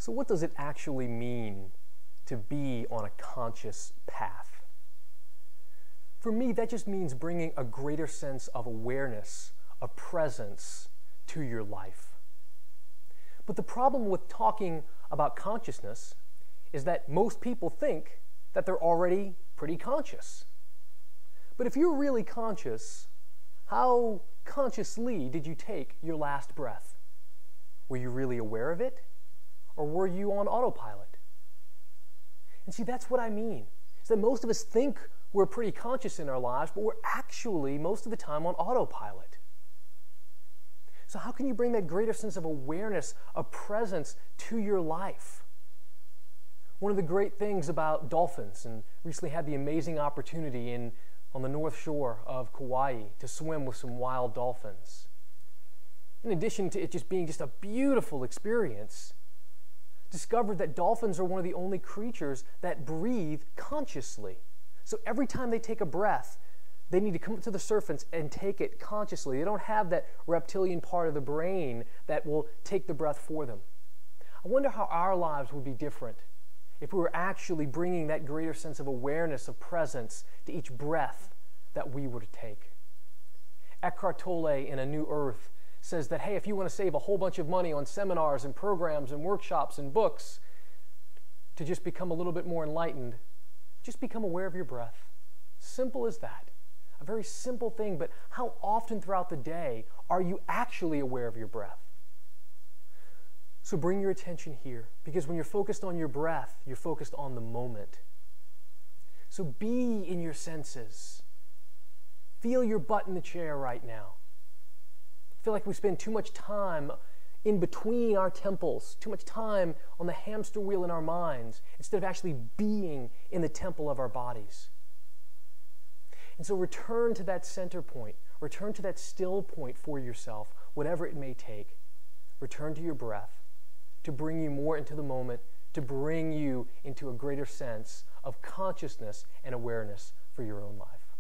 So what does it actually mean to be on a conscious path? For me, that just means bringing a greater sense of awareness, of presence to your life. But the problem with talking about consciousness is that most people think that they're already pretty conscious. But if you're really conscious, how consciously did you take your last breath? Were you really aware of it? Or were you on autopilot? And see, that's what I mean. Is that most of us think we're pretty conscious in our lives, but we're actually most of the time on autopilot. So how can you bring that greater sense of awareness, of presence to your life? One of the great things about dolphins, and recently had the amazing opportunity on the North Shore of Kauai to swim with some wild dolphins. In addition to it just being just a beautiful experience, discovered that dolphins are one of the only creatures that breathe consciously. So every time they take a breath, they need to come up to the surface and take it consciously. They don't have that reptilian part of the brain that will take the breath for them. I wonder how our lives would be different if we were actually bringing that greater sense of awareness, of presence to each breath that we were to take. Eckhart Tolle in A New Earth says that, hey, if you want to save a whole bunch of money on seminars and programs and workshops and books to just become a little bit more enlightened, just become aware of your breath. Simple as that. A very simple thing, but how often throughout the day are you actually aware of your breath? So bring your attention here, because when you're focused on your breath, you're focused on the moment. So be in your senses. Feel your butt in the chair right now. I feel like we spend too much time in between our temples, too much time on the hamster wheel in our minds, instead of actually being in the temple of our bodies. And so return to that center point, return to that still point for yourself, whatever it may take. Return to your breath to bring you more into the moment, to bring you into a greater sense of consciousness and awareness for your own life.